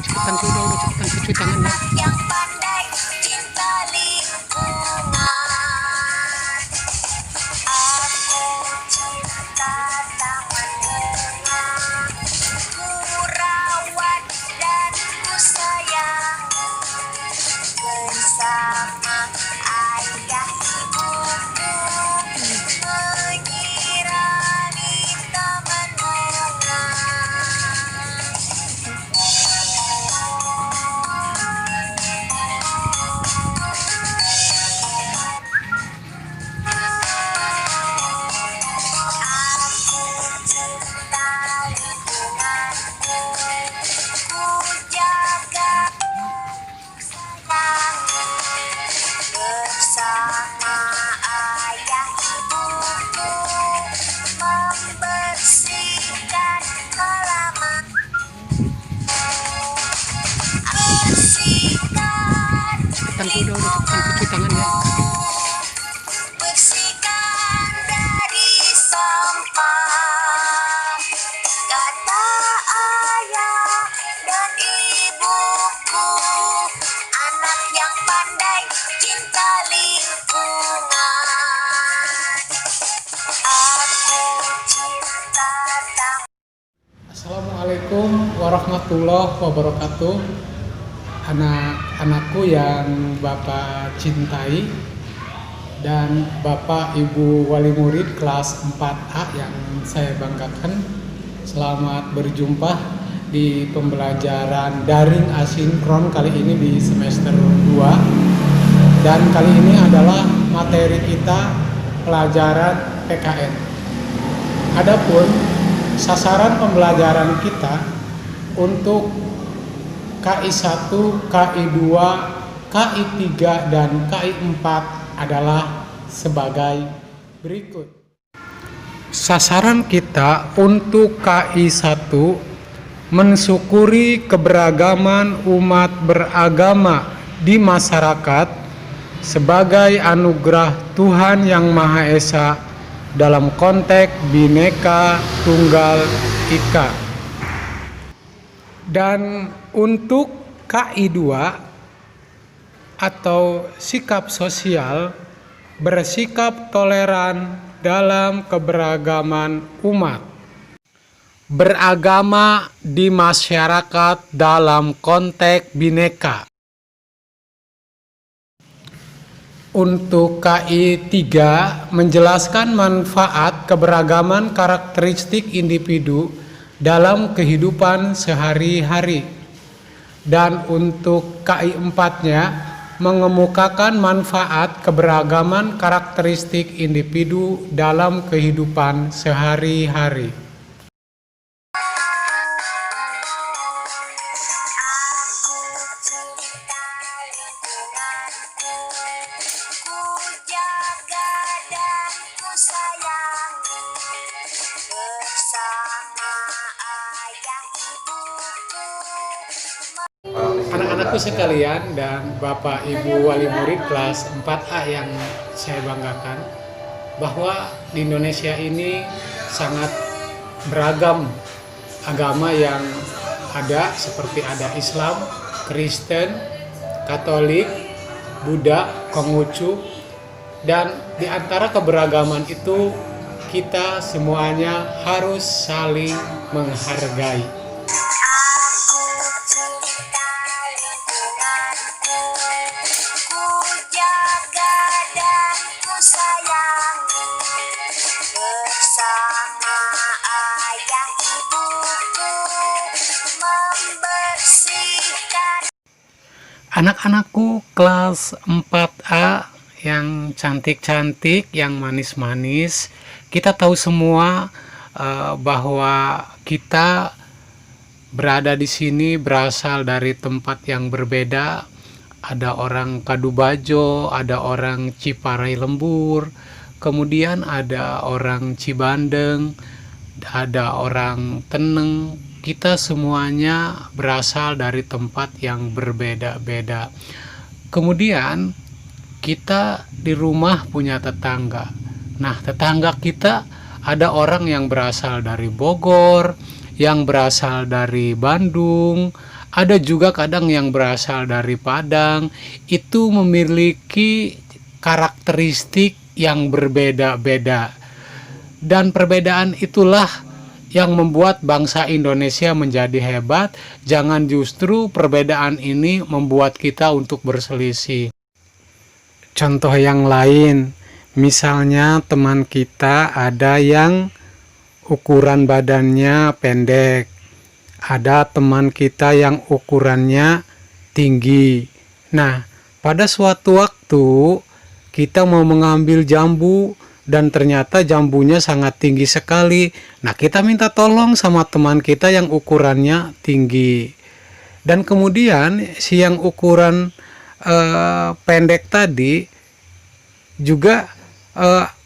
Cepetan udah cepetan cuci tangannya. Yang pandai cinta lingkungan. Aku cinta taman bunga, ku rawat dan ku sayang bersama ayah ibuku, menyirami taman bunga. Bersama ayah ibuku, membersihkan halaman, bersihkan Cepetan udah cepetan cuci tangannya. bersihkan dari sampah. Kata ayah dan ibuku, anak yang pandai cinta lingkungan. Aku cinta taman. Assalamualaikum warahmatullahi wabarakatuh. Anak-anakku yang Bapak cintai dan Bapak Ibu wali murid kelas 4A yang saya banggakan, selamat berjumpa di pembelajaran daring asinkron kali ini di semester 2. Dan kali ini adalah materi kita pelajaran PKN. Adapun sasaran pembelajaran kita untuk KI 1, KI 2, KI 3, dan KI 4 adalah sebagai berikut. Sasaran kita untuk KI 1 mensyukuri keberagaman umat beragama di masyarakat sebagai anugerah Tuhan Yang Maha Esa dalam konteks Bhinneka Tunggal Ika. Dan untuk KI 2 atau sikap sosial, bersikap toleran dalam keberagaman umat, beragama di masyarakat dalam konteks Bhinneka. Untuk KI 3 menjelaskan manfaat keberagaman karakteristik individu dalam kehidupan sehari-hari. Dan untuk KI 4-nya mengemukakan manfaat keberagaman karakteristik individu dalam kehidupan sehari-hari. Anak-anakku sekalian dan Bapak Ibu wali murid kelas 4A yang saya banggakan, bahwa di Indonesia ini sangat beragam agama yang ada, seperti ada Islam, Kristen, Katolik, Buddha, Konghucu, dan di antara keberagaman itu kita semuanya harus saling menghargai. Aku cinta lingkunganku, ku jaga dan ku sayangi. Bersama ayah ibuku membersihkan. Anak-anakku kelas 4A yang cantik-cantik, yang manis-manis, kita tahu semua bahwa kita berada di sini berasal dari tempat yang berbeda. Ada orang Kadubajo, ada orang Ciparai Lembur, kemudian ada orang Cibandeng, ada orang Teneng. Kita semuanya berasal dari tempat yang berbeda-beda. Kemudian kita di rumah punya tetangga. Nah, tetangga kita ada orang yang berasal dari Bogor, yang berasal dari Bandung, ada juga kadang yang berasal dari Padang. Itu memiliki karakteristik yang berbeda-beda. Dan perbedaan itulah yang membuat bangsa Indonesia menjadi hebat. Jangan justru perbedaan ini membuat kita untuk berselisih. Contoh yang lain, misalnya teman kita ada yang ukuran badannya pendek, ada teman kita yang ukurannya tinggi. Nah, pada suatu waktu kita mau mengambil jambu dan ternyata jambunya sangat tinggi sekali. Nah, kita minta tolong sama teman kita yang ukurannya tinggi. Dan kemudian si yang ukuran pendek tadi juga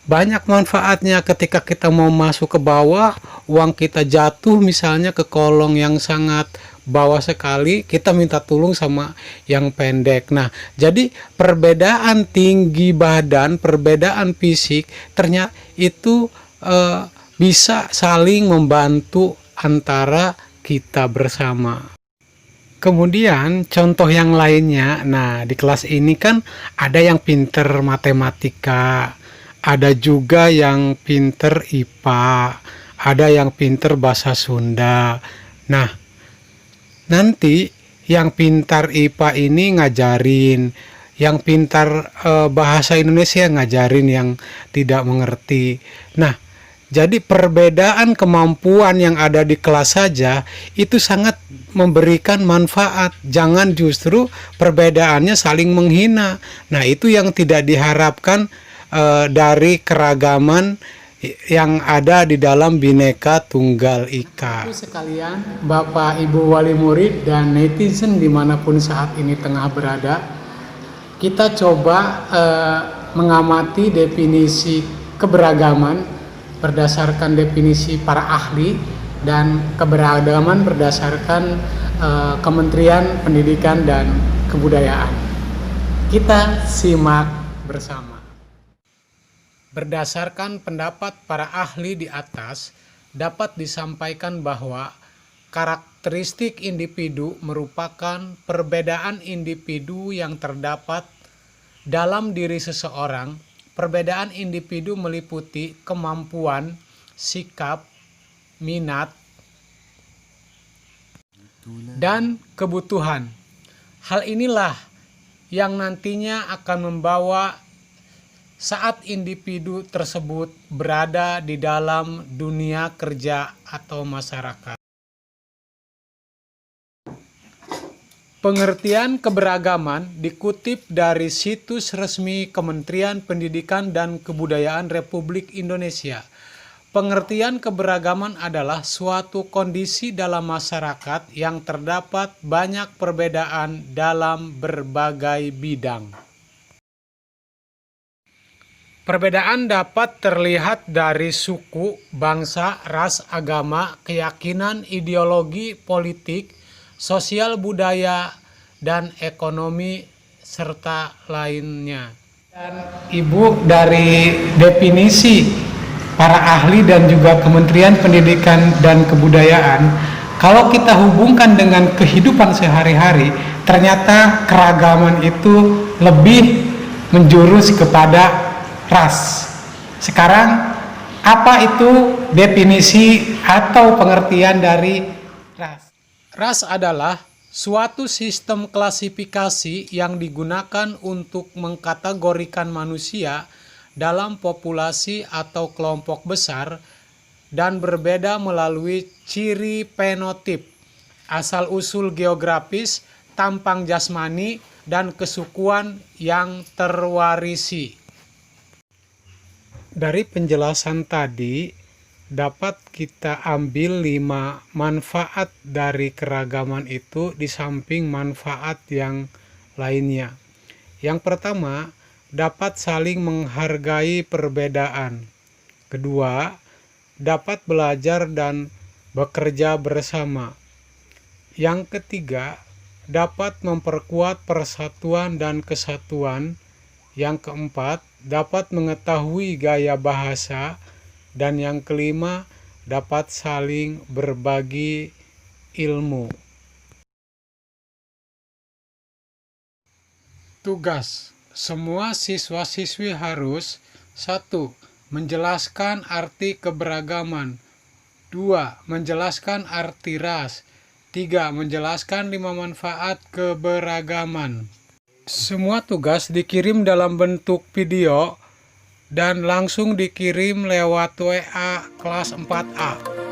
banyak manfaatnya. Ketika kita mau masuk ke bawah, uang kita jatuh misalnya ke kolong yang sangat bawah sekali, kita minta tolong sama yang pendek. Nah, jadi perbedaan tinggi badan, perbedaan fisik, ternyata itu bisa saling membantu antara kita bersama. Kemudian contoh yang lainnya, nah di kelas ini kan ada yang pinter matematika, ada juga yang pinter IPA, ada yang pinter bahasa Sunda. Nah, nanti yang pintar IPA ini ngajarin, yang pintar bahasa Indonesia ngajarin yang tidak mengerti. Nah, jadi perbedaan kemampuan yang ada di kelas saja itu sangat memberikan manfaat. Jangan justru perbedaannya saling menghina. Nah, itu yang tidak diharapkan dari keragaman yang ada di dalam Bhinneka Tunggal Ika. Sekalian, Bapak Ibu wali murid dan netizen dimanapun saat ini tengah berada, kita coba mengamati definisi keberagaman berdasarkan definisi para ahli dan keberagaman berdasarkan Kementerian Pendidikan dan Kebudayaan. Kita simak bersama. Berdasarkan pendapat para ahli di atas, dapat disampaikan bahwa karakteristik individu merupakan perbedaan individu yang terdapat dalam diri seseorang. Perbedaan individu meliputi kemampuan, sikap, minat, dan kebutuhan. Hal inilah yang nantinya akan membawa saat individu tersebut berada di dalam dunia kerja atau masyarakat. Pengertian keberagaman dikutip dari situs resmi Kementerian Pendidikan dan Kebudayaan Republik Indonesia. Pengertian keberagaman adalah suatu kondisi dalam masyarakat yang terdapat banyak perbedaan dalam berbagai bidang. Perbedaan dapat terlihat dari suku, bangsa, ras, agama, keyakinan, ideologi, politik, sosial budaya, dan ekonomi, serta lainnya. Dan Ibu, dari definisi para ahli dan juga Kementerian Pendidikan dan Kebudayaan, kalau kita hubungkan dengan kehidupan sehari-hari, ternyata keragaman itu lebih menjurus kepada ras. Sekarang Apa itu definisi atau pengertian dari ras? Ras adalah suatu sistem klasifikasi yang digunakan untuk mengkategorikan manusia dalam populasi atau kelompok besar dan berbeda melalui ciri fenotip, asal-usul geografis, tampang jasmani, dan kesukuan yang terwarisi. Dari penjelasan tadi, dapat kita ambil 5 manfaat dari keragaman itu di samping manfaat yang lainnya. Yang pertama, dapat saling menghargai perbedaan. Kedua, dapat belajar dan bekerja bersama. Yang ketiga, dapat memperkuat persatuan dan kesatuan. Yang keempat, dapat mengetahui gaya bahasa. Dan yang kelima, dapat saling berbagi ilmu. Tugas: semua siswa-siswi harus 1. Menjelaskan arti keberagaman. 2. Menjelaskan arti ras. 3. Menjelaskan 5 manfaat keberagaman. Semua tugas dikirim dalam bentuk video dan langsung dikirim lewat WA kelas 4A.